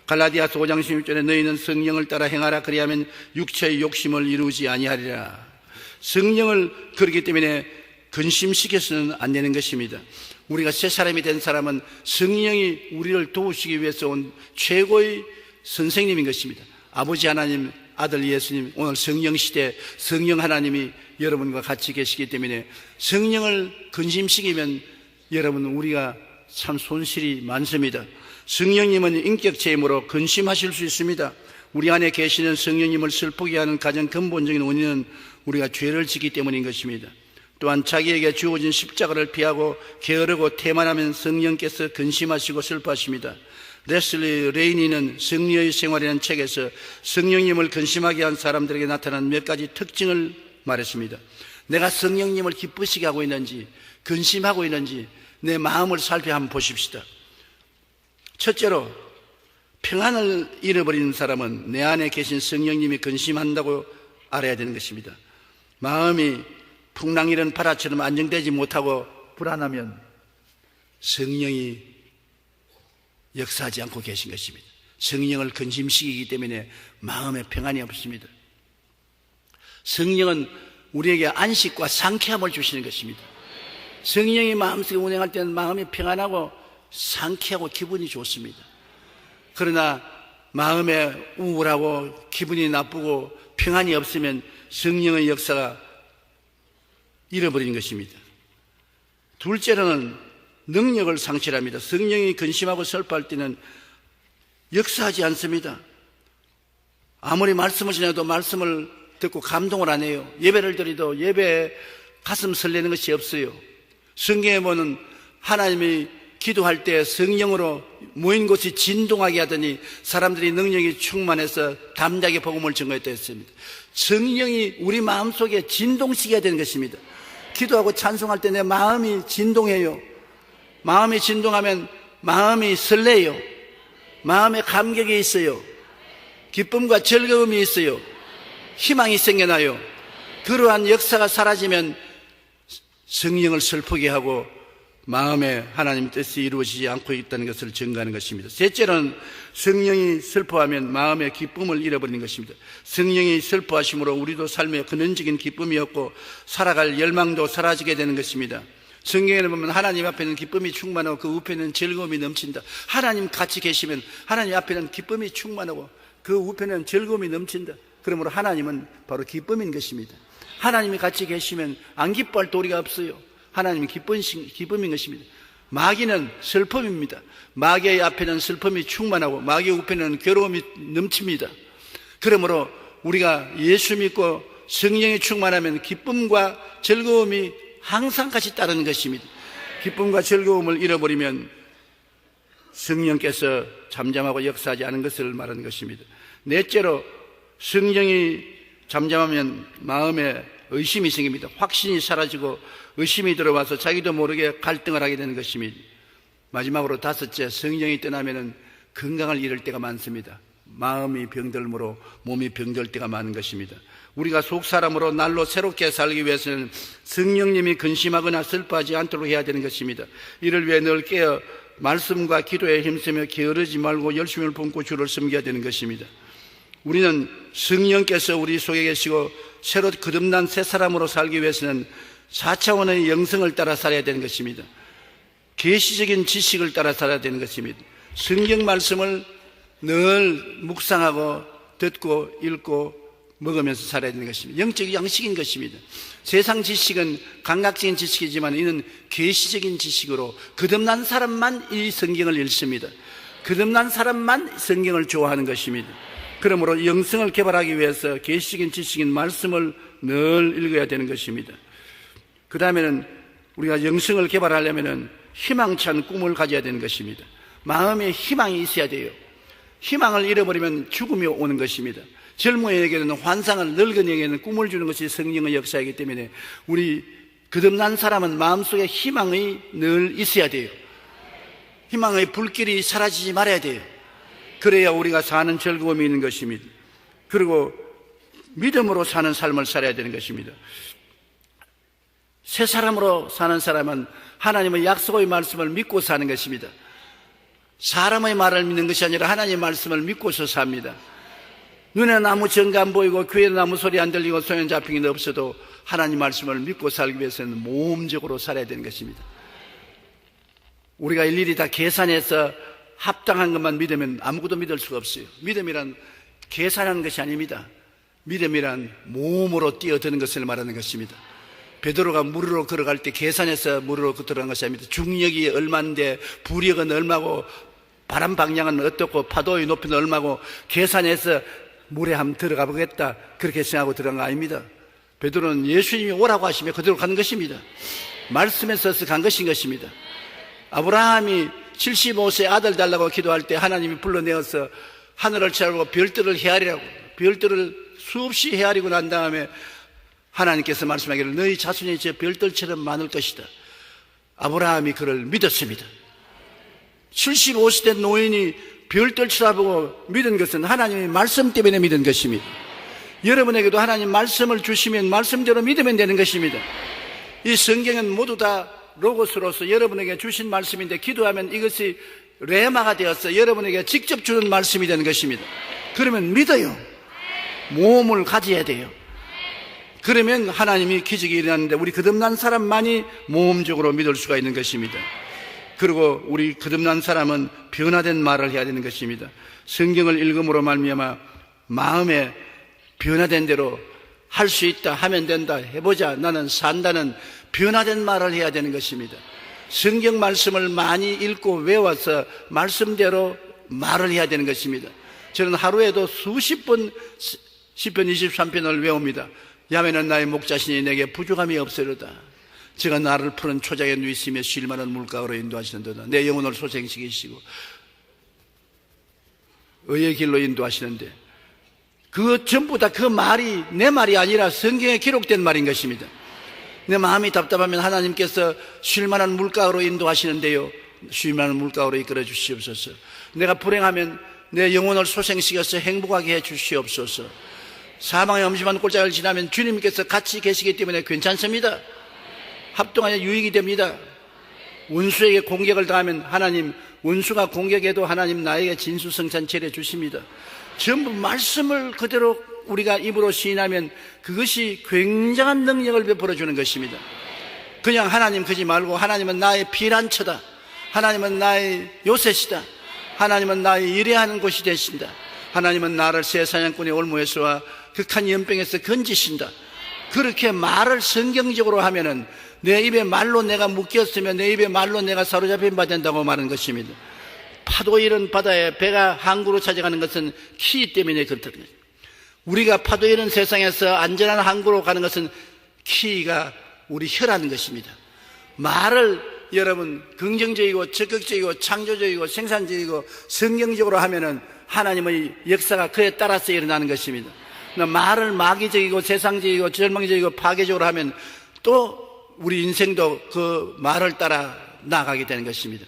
갈라디아서 5장 16절에 너희는 성령을 따라 행하라 그리하면 육체의 욕심을 이루지 아니하리라. 성령을 그렇기 때문에 근심시켜서는 안 되는 것입니다. 우리가 새 사람이 된 사람은 성령이 우리를 도우시기 위해서 온 최고의 선생님인 것입니다. 아버지 하나님, 아들 예수님, 오늘 성령 시대 성령 하나님이 여러분과 같이 계시기 때문에 성령을 근심시키면 여러분 우리가 참 손실이 많습니다. 성령님은 인격체 힘으로 근심하실 수 있습니다. 우리 안에 계시는 성령님을 슬프게 하는 가장 근본적인 원인은 우리가 죄를 짓기 때문인 것입니다. 또한 자기에게 주어진 십자가를 피하고 게으르고 태만하면 성령께서 근심하시고 슬퍼하십니다. 레슬리 레이니는 성령의 생활이라는 책에서 성령님을 근심하게 한 사람들에게 나타난 몇 가지 특징을 말했습니다. 내가 성령님을 기쁘시게 하고 있는지 근심하고 있는지 내 마음을 살펴 한번 보십시다. 첫째로 평안을 잃어버리는 사람은 내 안에 계신 성령님이 근심한다고 알아야 되는 것입니다. 마음이 풍랑이런 바다처럼 안정되지 못하고 불안하면 성령이 역사하지 않고 계신 것입니다. 성령을 근심시키기 때문에 마음에 평안이 없습니다. 성령은 우리에게 안식과 상쾌함을 주시는 것입니다. 성령이 마음속에 운행할 때는 마음이 평안하고 상쾌하고 기분이 좋습니다. 그러나 마음에 우울하고 기분이 나쁘고 평안이 없으면 성령의 역사가 잃어버리는 것입니다. 둘째로는 능력을 상실합니다. 성령이 근심하고 슬퍼할 때는 역사하지 않습니다. 아무리 말씀을 전해도 말씀을 듣고 감동을 안 해요. 예배를 드리도 예배에 가슴 설레는 것이 없어요. 성경에 보면 하나님이 기도할 때 성령으로 모인 곳이 진동하게 하더니 사람들이 능력이 충만해서 담대하게 복음을 전거했다 했습니다. 성령이 우리 마음속에 진동시켜야 되는 것입니다. 기도하고 찬송할 때 내 마음이 진동해요. 마음이 진동하면 마음이 설레요. 마음에 감격이 있어요. 기쁨과 즐거움이 있어요. 희망이 생겨나요. 그러한 역사가 사라지면 성령을 슬프게 하고 마음에 하나님 뜻이 이루어지지 않고 있다는 것을 증거하는 것입니다. 셋째로는 성령이 슬퍼하면 마음의 기쁨을 잃어버리는 것입니다. 성령이 슬퍼하심으로 우리도 삶에 근원적인 기쁨이 없고 살아갈 열망도 사라지게 되는 것입니다. 성경에는 보면 하나님 앞에는 기쁨이 충만하고 그 우편에는 즐거움이 넘친다. 하나님 같이 계시면 하나님 앞에는 기쁨이 충만하고 그 우편에는 즐거움이 넘친다. 그러므로 하나님은 바로 기쁨인 것입니다. 하나님이 같이 계시면 안 기뻐할 도리가 없어요. 하나님이 기쁨인 것입니다. 마귀는 슬픔입니다. 마귀의 앞에는 슬픔이 충만하고 마귀의 우편에는 괴로움이 넘칩니다. 그러므로 우리가 예수 믿고 성령이 충만하면 기쁨과 즐거움이 항상 같이 따르는 것입니다. 기쁨과 즐거움을 잃어버리면 성령께서 잠잠하고 역사하지 않은 것을 말하는 것입니다. 넷째로 성령이 잠잠하면 마음에 의심이 생깁니다. 확신이 사라지고 의심이 들어와서 자기도 모르게 갈등을 하게 되는 것입니다. 마지막으로 다섯째, 성령이 떠나면 건강을 잃을 때가 많습니다. 마음이 병들므로 몸이 병들 때가 많은 것입니다. 우리가 속사람으로 날로 새롭게 살기 위해서는 성령님이 근심하거나 슬퍼하지 않도록 해야 되는 것입니다. 이를 위해 늘 깨어 말씀과 기도에 힘쓰며 게으르지 말고 열심을 품고 주를 섬겨야 되는 것입니다. 우리는 성령께서 우리 속에 계시고 새로 거듭난 새 사람으로 살기 위해서는 4차원의 영성을 따라 살아야 되는 것입니다. 계시적인 지식을 따라 살아야 되는 것입니다. 성경 말씀을 늘 묵상하고 듣고 읽고 먹으면서 살아야 되는 것입니다. 영적 양식인 것입니다. 세상 지식은 감각적인 지식이지만 이는 계시적인 지식으로 거듭난 사람만 이 성경을 읽습니다. 거듭난 사람만 성경을 좋아하는 것입니다. 그러므로 영성을 개발하기 위해서 계시적인 지식인 말씀을 늘 읽어야 되는 것입니다. 그 다음에는 우리가 영성을 개발하려면 희망찬 꿈을 가져야 되는 것입니다. 마음에 희망이 있어야 돼요. 희망을 잃어버리면 죽음이 오는 것입니다. 젊은이에게는 환상을, 늙은이에게는 꿈을 주는 것이 성령의 역사이기 때문에 우리 거듭난 사람은 마음속에 희망이 늘 있어야 돼요. 희망의 불길이 사라지지 말아야 돼요. 그래야 우리가 사는 즐거움이 있는 것입니다. 그리고 믿음으로 사는 삶을 살아야 되는 것입니다. 새 사람으로 사는 사람은 하나님의 약속의 말씀을 믿고 사는 것입니다. 사람의 말을 믿는 것이 아니라 하나님의 말씀을 믿고서 삽니다. 눈에는 아무 증거 안 보이고 귀에는 아무 소리 안 들리고 손에 잡힌 게 없어도 하나님 말씀을 믿고 살기 위해서는 모험적으로 살아야 되는 것입니다. 우리가 일일이 다 계산해서 합당한 것만 믿으면 아무것도 믿을 수가 없어요. 믿음이란 계산하는 것이 아닙니다. 믿음이란 모험으로 뛰어드는 것을 말하는 것입니다. 베드로가 물으로 걸어갈 때 계산해서 물으로 들어간 것이 아닙니다. 중력이 얼마인데 부력은 얼마고 바람 방향은 어떻고 파도의 높이는 얼마고 계산해서 물에 한번 들어가 보겠다 그렇게 생각하고 들어간 거 아닙니다. 베드로는 예수님이 오라고 하시며 그대로 가는 것입니다. 말씀에 써서 간 것인 것입니다. 아브라함이 75세 아들 달라고 기도할 때 하나님이 불러내어서 하늘을 차고 별들을 헤아리라고, 별들을 수없이 헤아리고 난 다음에 하나님께서 말씀하기를 너희 자손이 저 별들처럼 많을 것이다. 아브라함이 그를 믿었습니다. 75세 된 노인이 별들 쳐다보고 믿은 것은 하나님의 말씀 때문에 믿은 것입니다. 여러분에게도 하나님 말씀을 주시면 말씀대로 믿으면 되는 것입니다. 이 성경은 모두 다 로고스로서 여러분에게 주신 말씀인데 기도하면 이것이 레마가 되어서 여러분에게 직접 주는 말씀이 되는 것입니다. 그러면 믿어요. 모험을 가져야 돼요. 그러면 하나님이 기적이 일어나는데 우리 거듭난 사람만이 모험적으로 믿을 수가 있는 것입니다. 그리고 우리 거듭난 사람은 변화된 말을 해야 되는 것입니다. 성경을 읽음으로 말미암아 마음에 변화된 대로 할 수 있다, 하면 된다, 해보자, 나는 산다는 변화된 말을 해야 되는 것입니다. 성경 말씀을 많이 읽고 외워서 말씀대로 말을 해야 되는 것입니다. 저는 하루에도 수십 번 시편 23편을 외웁니다. 야매는 나의 목자시니 내게 부족함이 없으리로다. 제가 나를 푸른 초장에 누이시며 쉴만한 물가로 인도하시는도다. 내 영혼을 소생시키시고 의의 길로 인도하시는데, 그 전부 다 그 말이 내 말이 아니라 성경에 기록된 말인 것입니다. 내 마음이 답답하면 하나님께서 쉴만한 물가로 인도하시는데요, 쉴만한 물가로 이끌어 주시옵소서. 내가 불행하면 내 영혼을 소생시켜서 행복하게 해 주시옵소서. 사망의 엄심한 꼴짝을 지나면 주님께서 같이 계시기 때문에 괜찮습니다. 합동하여 유익이 됩니다. 원수에게 공격을 당하면 하나님, 원수가 공격해도 하나님 나에게 진수성찬 차려 주십니다. 전부 말씀을 그대로 우리가 입으로 시인하면 그것이 굉장한 능력을 베풀어 주는 것입니다. 그냥 하나님 그지 말고, 하나님은 나의 피난처다, 하나님은 나의 요새시다, 하나님은 나의 일해하는 곳이 되신다, 하나님은 나를 새 사냥꾼의 올무에서와 극한 연병에서 건지신다. 그렇게 말을 성경적으로 하면은 내 입에 말로 내가 묶였으면 내 입에 말로 내가 사로잡힌 바 된다고 말하는 것입니다. 파도 이런 바다에 배가 항구로 찾아가는 것은 키 때문에 그렇다는 거죠. 우리가 파도 이런 세상에서 안전한 항구로 가는 것은 키가 우리 혀라는 것입니다. 말을 여러분 긍정적이고 적극적이고 창조적이고 생산적이고 성경적으로 하면은 하나님의 역사가 그에 따라서 일어나는 것입니다. 말을 마귀적이고 세상적이고 절망적이고 파괴적으로 하면 또 우리 인생도 그 말을 따라 나아가게 되는 것입니다.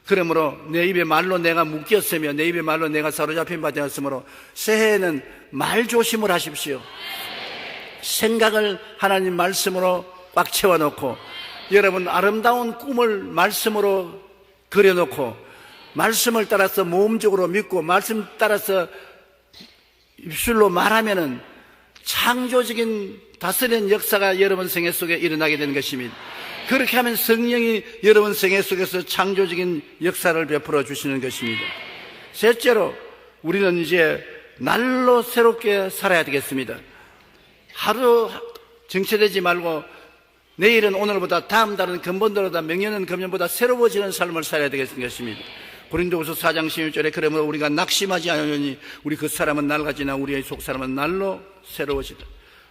그러므로 내 입에 말로 내가 묶였으며 내 입에 말로 내가 사로잡힌 바 되었으므로 새해에는 말 조심을 하십시오. 생각을 하나님 말씀으로 꽉 채워놓고, 여러분 아름다운 꿈을 말씀으로 그려놓고, 말씀을 따라서 모험적으로 믿고 말씀 따라서 입술로 말하면은 창조적인 다스리는 역사가 여러분 생애 속에 일어나게 되는 것입니다. 그렇게 하면 성령이 여러분 생애 속에서 창조적인 역사를 베풀어 주시는 것입니다. 셋째로, 우리는 이제 날로 새롭게 살아야 되겠습니다. 하루 정체되지 말고 내일은 오늘보다, 다음 달은 근본보다, 명년은 금년보다 새로워지는 삶을 살아야 되겠는 것입니다. 고린도후서 4장 16절에 그러므로 우리가 낙심하지 않으니 우리 그 사람은 낡아지나 우리의 속 사람은 날로 새로워진다.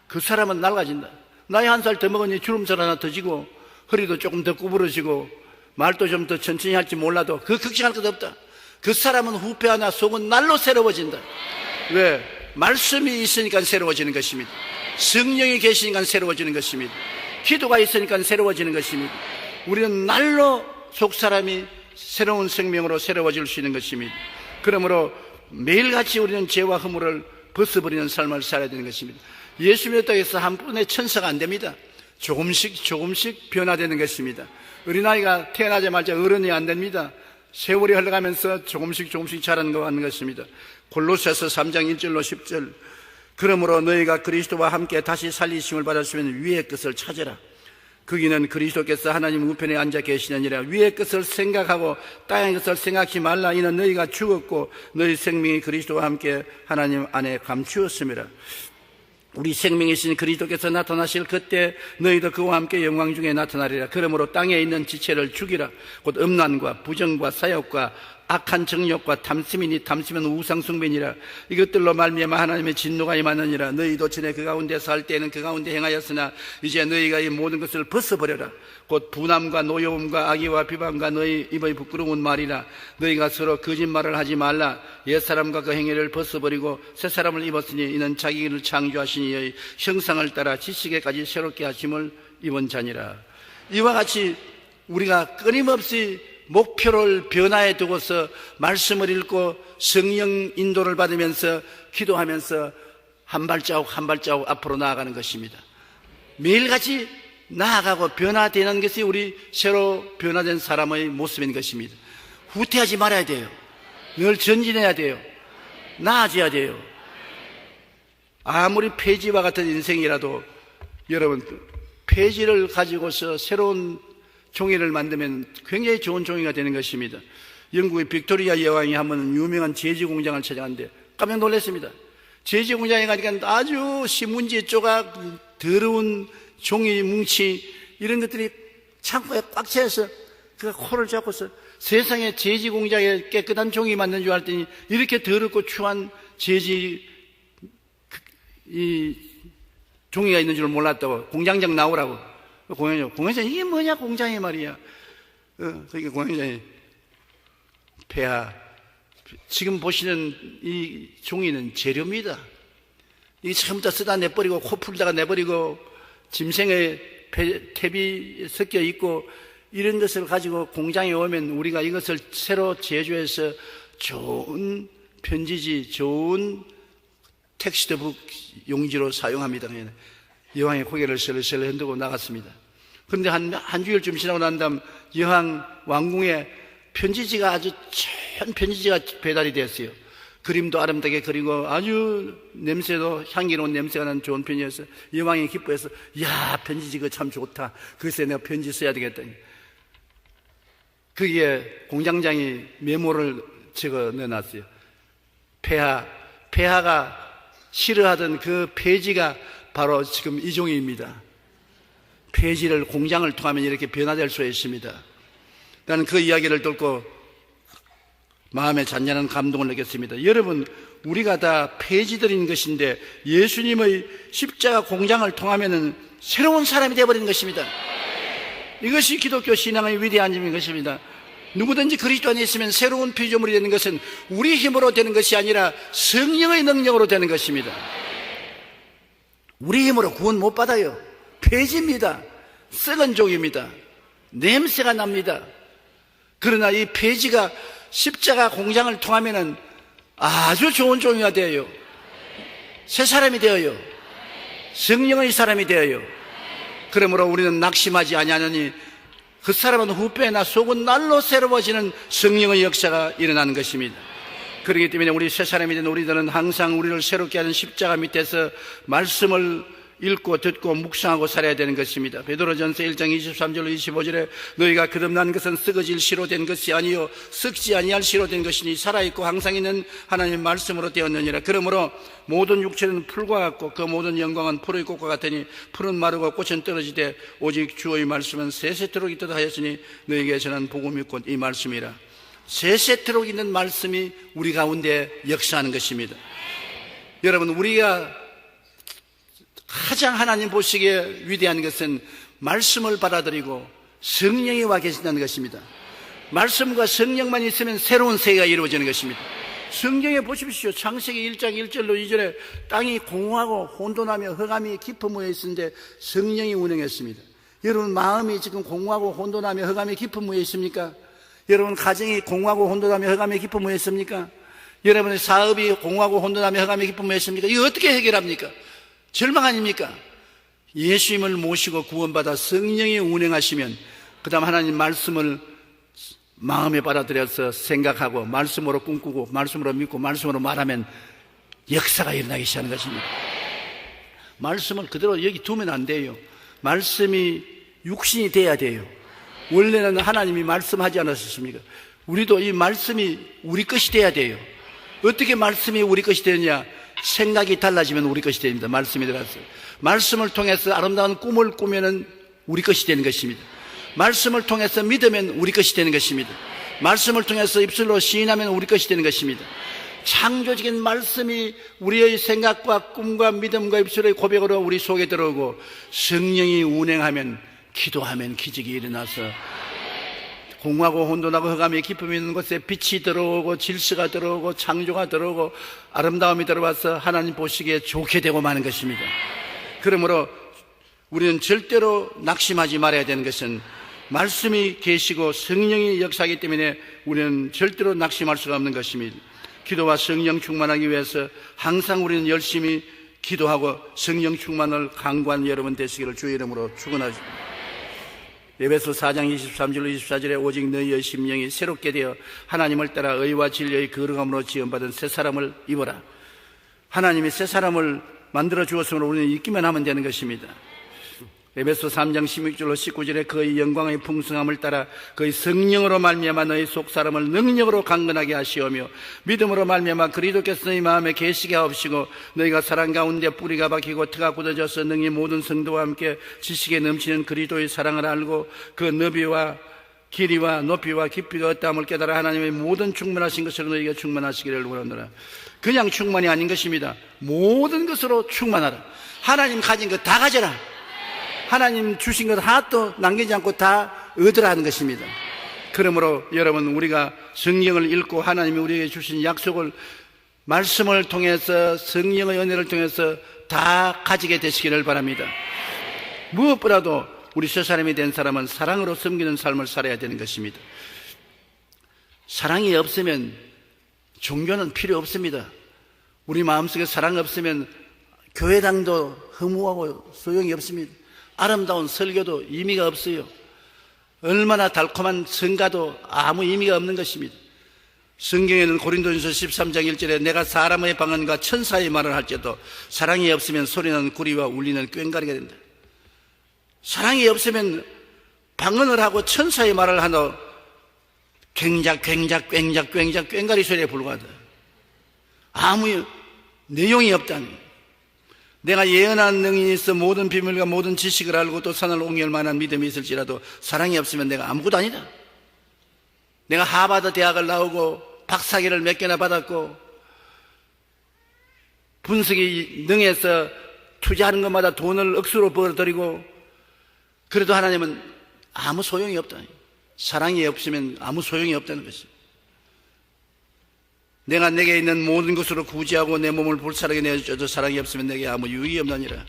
그 사람은 낡아진다. 나이 한 살 더 먹으니 주름살 하나 더 지고 허리도 조금 더 구부러지고 말도 좀 더 천천히 할지 몰라도 그 걱정할 것 없다. 그 사람은 후패하나 속은 날로 새로워진다. 왜? 말씀이 있으니까 새로워지는 것입니다. 성령이 계시니까 새로워지는 것입니다. 기도가 있으니까 새로워지는 것입니다. 우리는 날로 속 사람이 새로운 생명으로 새로워질 수 있는 것입니다. 그러므로 매일같이 우리는 죄와 허물을 벗어버리는 삶을 살아야 되는 것입니다. 예수 믿었다고 해서 한 번에 천사가 안 됩니다. 조금씩 변화되는 것입니다. 어린아이가 태어나자마자 어른이 안 됩니다. 세월이 흘러가면서 조금씩 자라는 것 같는 것입니다. 골로새서 3장 1절로 10절, 그러므로 너희가 그리스도와 함께 다시 살리심을 받았으면 위의 것을 찾아라. 거기는 그리스도께서 하나님 우편에 앉아 계시느니라. 위의 것을 생각하고 땅의 것을 생각하지 말라. 이는 너희가 죽었고 너희 생명이 그리스도와 함께 하나님 안에 감추었음이라. 우리 생명이신 그리스도께서 나타나실 그때 너희도 그와 함께 영광 중에 나타나리라. 그러므로 땅에 있는 지체를 죽이라. 곧 음란과 부정과 사욕과 악한 정욕과 탐심이니 탐심은 우상숭배니라. 이것들로 말미암아 하나님의 진노가 임하느니라. 너희도 전에 그 가운데 살 때는 그 가운데 행하였으나 이제 너희가 이 모든 것을 벗어버려라. 곧 분함과 노여움과 악의와 비방과 너희 입의 부끄러운 말이라. 너희가 서로 거짓말을 하지 말라. 옛사람과 그 행위를 벗어버리고 새사람을 입었으니 이는 자기를 창조하신 이의 형상을 따라 지식에까지 새롭게 하심을 입은 자니라. 이와 같이 우리가 끊임없이 목표를 변화에 두고서 말씀을 읽고 성령 인도를 받으면서 기도하면서 한 발자국 앞으로 나아가는 것입니다. 매일같이 나아가고 변화되는 것이 우리 새로 변화된 사람의 모습인 것입니다. 후퇴하지 말아야 돼요. 늘 전진해야 돼요. 나아져야 돼요. 아무리 폐지와 같은 인생이라도 여러분, 폐지를 가지고서 새로운 종이를 만들면 굉장히 좋은 종이가 되는 것입니다. 영국의 빅토리아 여왕이 한번 유명한 제지 공장을 찾아갔는데 깜짝 놀랐습니다. 제지 공장에 가니까 아주 신문지 조각, 더러운 종이 뭉치 이런 것들이 창고에 꽉 차여서 그가 코를 잡고서 세상에 제지 공장에 깨끗한 종이 맞는 줄 알았더니 이렇게 더럽고 추한 제지 이 종이가 있는 줄 몰랐다고 공장장 나오라고. 공장장 이게 뭐냐 공장이 말이야. 그러니까 공장장이 폐하, 지금 보시는 이 종이는 재료입니다. 이게 처음부터 쓰다 내버리고 코 풀다가 내버리고 짐승의 탭이 섞여 있고 이런 것을 가지고 공장에 오면 우리가 이것을 새로 제조해서 좋은 편지지, 좋은 텍스트북 용지로 사용합니다. 여왕의 고개를 슬슬 흔들고 나갔습니다. 그런데 한 주일쯤 지나고 난 다음 여왕 왕궁에 편지지가 아주 천 편지지가 배달이 됐어요. 그림도 아름답게 그리고 아주 냄새도 향기로운 냄새가 나는 좋은 편지였어. 여왕이 기뻐해서 야 편지지 그거 참 좋다. 글쎄 내가 편지 써야 되겠다. 거기에 공장장이 메모를 적어 넣어놨어요. 폐하가 싫어하던 그 폐지가 바로 지금 이 종이입니다. 폐지를 공장을 통하면 이렇게 변화될 수 있습니다. 나는 그 이야기를 듣고 마음에 잔잔한 감동을 느꼈습니다. 여러분, 우리가 다 폐지들인 것인데 예수님의 십자가 공장을 통하면 새로운 사람이 되어버리는 것입니다. 이것이 기독교 신앙의 위대한 점인 것입니다. 누구든지 그리스도 안에 있으면 새로운 피조물이 되는 것은 우리 힘으로 되는 것이 아니라 성령의 능력으로 되는 것입니다. 우리 힘으로 구원 못 받아요. 폐지입니다. 썩은 종입니다. 냄새가 납니다. 그러나 이 폐지가 십자가 공장을 통하면은 아주 좋은 종이가 되어요. 새 사람이 되어요. 성령의 사람이 되어요. 그러므로 우리는 낙심하지 아니하느니 그 사람은 후패나 속은 날로 새로워지는 성령의 역사가 일어나는 것입니다. 그렇기 때문에 우리 새 사람이 된 우리들은 항상 우리를 새롭게 하는 십자가 밑에서 말씀을 읽고 듣고 묵상하고 살아야 되는 것입니다. 베드로전서 1장 23절로 25절에 너희가 거듭난 것은 썩어질 씨로 된 것이 아니요 썩지 아니할 씨로 된 것이니 살아있고 항상 있는 하나님의 말씀으로 되었느니라. 그러므로 모든 육체는 풀과 같고 그 모든 영광은 풀의 꽃과 같으니 풀은 마르고 꽃은 떨어지되 오직 주의 말씀은 세세토록 있도다 하였으니 너희에게 전한 복음이 곧 이 말씀이라. 세세토록 있는 말씀이 우리 가운데 역사하는 것입니다. 여러분, 우리가 가장 하나님 보시기에 위대한 것은 말씀을 받아들이고 성령이 와 계신다는 것입니다. 말씀과 성령만 있으면 새로운 세계가 이루어지는 것입니다. 성경에 보십시오. 창세기 1장 1절로 2절에 땅이 공허하고 혼돈하며 흑암이 깊은 무에 있는데 성령이 운행했습니다. 여러분, 마음이 지금 공허하고 혼돈하며 흑암이 깊은 무에 있습니까? 여러분, 가정이 공허하고 혼돈하며 흑암이 깊은 무에 있습니까? 여러분의 사업이 공허하고 혼돈하며 흑암이 깊은 무에 있습니까? 이거 어떻게 해결합니까? 절망 아닙니까? 예수님을 모시고 구원받아 성령이 운행하시면 그 다음 하나님 말씀을 마음에 받아들여서 생각하고 말씀으로 꿈꾸고 말씀으로 믿고 말씀으로 말하면 역사가 일어나기 시작하는 것입니다. 말씀을 그대로 여기 두면 안 돼요. 말씀이 육신이 돼야 돼요. 원래는 하나님이 말씀하지 않았습니까? 우리도 이 말씀이 우리 것이 돼야 돼요. 어떻게 말씀이 우리 것이 되느냐? 생각이 달라지면 우리 것이 됩니다. 말씀이 들어갔어요. 말씀을 통해서 아름다운 꿈을 꾸면은 우리 것이 되는 것입니다. 말씀을 통해서 믿으면 우리 것이 되는 것입니다. 말씀을 통해서 입술로 시인하면 우리 것이 되는 것입니다. 창조적인 말씀이 우리의 생각과 꿈과 믿음과 입술의 고백으로 우리 속에 들어오고 성령이 운행하면 기도하면 기적이 일어나서 공허하고 혼돈하고 흑암이 깊음이 있는 곳에 빛이 들어오고 질서가 들어오고 창조가 들어오고 아름다움이 들어와서 하나님 보시기에 좋게 되고 마는 것입니다. 그러므로 우리는 절대로 낙심하지 말아야 되는 것은 말씀이 계시고 성령이 역사하기 때문에 우리는 절대로 낙심할 수가 없는 것입니다. 기도와 성령 충만하기 위해서 항상 우리는 열심히 기도하고 성령 충만을 강구한 여러분 되시기를 주의 이름으로 축원하십니다. 에베소 4장 23절로 24절에 오직 너희의 심령이 새롭게 되어 하나님을 따라 의와 진리의 거룩함으로 지음받은 새 사람을 입어라. 하나님이 새 사람을 만들어 주었으므로 우리는 입기만 하면 되는 것입니다. 에베소 3장 16절로 19절에 그의 영광의 풍성함을 따라 그의 성령으로 말미암아 너희 속사람을 능력으로 강건하게 하시오며 믿음으로 말미암아 그리스도께서 너희 마음에 계시게 하옵시고 너희가 사랑 가운데 뿌리가 박히고 트가 굳어져서 능히 모든 성도와 함께 지식에 넘치는 그리스도의 사랑을 알고 그 너비와 길이와 높이와 깊이가 어떠함을 깨달아 하나님의 모든 충만하신 것으로 너희가 충만하시기를 원하노라. 그냥 충만이 아닌 것입니다. 모든 것으로 충만하라. 하나님 가진 것 다 가져라. 하나님 주신 것 하나도 남기지 않고 다 얻으라 하는 것입니다. 그러므로 여러분, 우리가 성경을 읽고 하나님이 우리에게 주신 약속을 말씀을 통해서 성령의 은혜를 통해서 다 가지게 되시기를 바랍니다. 무엇보다도 우리 새 사람이 된 사람은 사랑으로 섬기는 삶을 살아야 되는 것입니다. 사랑이 없으면 종교는 필요 없습니다. 우리 마음속에 사랑이 없으면 교회당도 허무하고 소용이 없습니다. 아름다운 설교도 의미가 없어요. 얼마나 달콤한 성가도 아무 의미가 없는 것입니다. 성경에는 고린도전서 13장 1절에 내가 사람의 방언과 천사의 말을 할지라도 사랑이 없으면 소리나는 구리와 울리는 꽹과리가 된다. 사랑이 없으면 방언을 하고 천사의 말을 하도 괭작 꽹과리 소리에 불과하다. 아무 내용이 없다니. 내가 예언한 능력이 있어 모든 비밀과 모든 지식을 알고 또 산을 옮길 만한 믿음이 있을지라도 사랑이 없으면 내가 아무것도 아니다. 내가 하버드 대학을 나오고 박사학위를 몇 개나 받았고 분석이 능해서 투자하는 것마다 돈을 억수로 벌어들이고 그래도 하나님은 아무 소용이 없다. 사랑이 없으면 아무 소용이 없다는 것입니다. 내가 내게 있는 모든 것으로 구제하고 내 몸을 불사르게 내어줘도 사랑이 없으면 내게 아무 유익이 없느니라.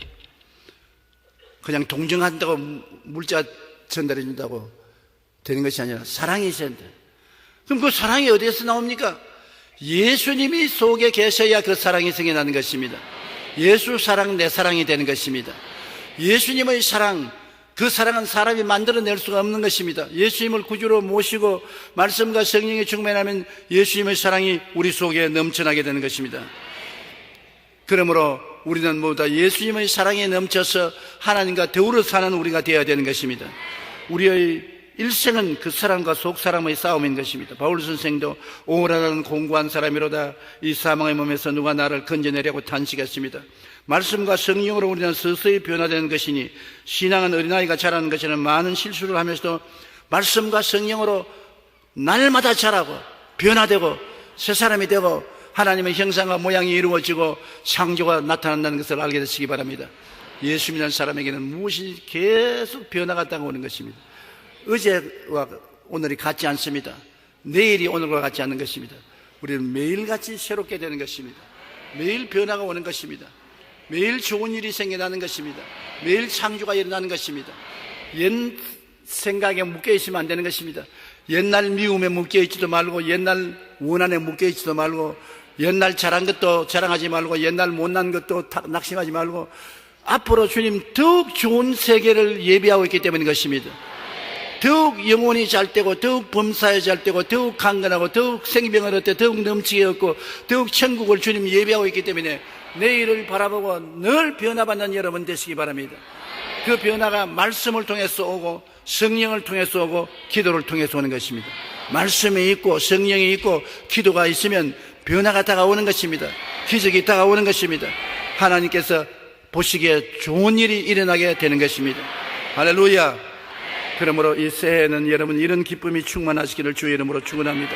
그냥 동정한다고 물자 전달해 준다고 되는 것이 아니라 사랑이 있어야 된다. 그럼 그 사랑이 어디에서 나옵니까? 예수님이 속에 계셔야 그 사랑이 생겨나는 것입니다. 예수 사랑, 내 사랑이 되는 것입니다. 예수님의 사랑, 그 사랑은 사람이 만들어낼 수가 없는 것입니다. 예수님을 구주로 모시고 말씀과 성령에 충만하면 예수님의 사랑이 우리 속에 넘쳐나게 되는 것입니다. 그러므로 우리는 모두 다 예수님의 사랑에 넘쳐서 하나님과 더불어 사는 우리가 되어야 되는 것입니다. 우리의 일생은 그 사람과 속사람의 싸움인 것입니다. 바울 선생도 오라는 공고한 사람이로다 이 사망의 몸에서 누가 나를 건져내려고 탄식했습니다. 말씀과 성령으로 우리는 서서히 변화되는 것이니 신앙은 어린아이가 자라는 것이는 많은 실수를 하면서도 말씀과 성령으로 날마다 자라고 변화되고 새 사람이 되고 하나님의 형상과 모양이 이루어지고 창조가 나타난다는 것을 알게 되시기 바랍니다. 예수 믿는 사람에게는 무엇이 계속 변화가 따라오는 것입니다. 어제와 오늘이 같지 않습니다. 내일이 오늘과 같지 않는 것입니다. 우리는 매일같이 새롭게 되는 것입니다. 매일 변화가 오는 것입니다. 매일 좋은 일이 생겨나는 것입니다. 매일 창조가 일어나는 것입니다. 옛 생각에 묶여있으면 안 되는 것입니다. 옛날 미움에 묶여있지도 말고 옛날 원한에 묶여있지도 말고 옛날 잘한 것도 자랑하지 말고 옛날 못난 것도 낙심하지 말고 앞으로 주님 더욱 좋은 세계를 예비하고 있기 때문인 것입니다. 더욱 영혼이 잘 되고 더욱 범사에 잘 되고 더욱 강건하고 더욱 생명을 얻되 더욱 넘치게 얻고 더욱 천국을 주님 예비하고 있기 때문에 내일을 바라보고 늘 변화받는 여러분 되시기 바랍니다. 그 변화가 말씀을 통해서 오고 성령을 통해서 오고 기도를 통해서 오는 것입니다. 말씀이 있고 성령이 있고 기도가 있으면 변화가 다가오는 것입니다. 기적이 다가오는 것입니다. 하나님께서 보시기에 좋은 일이 일어나게 되는 것입니다. 할렐루야. 그러므로 이 새해에는 여러분 이런 기쁨이 충만하시기를 주의 이름으로 축원합니다.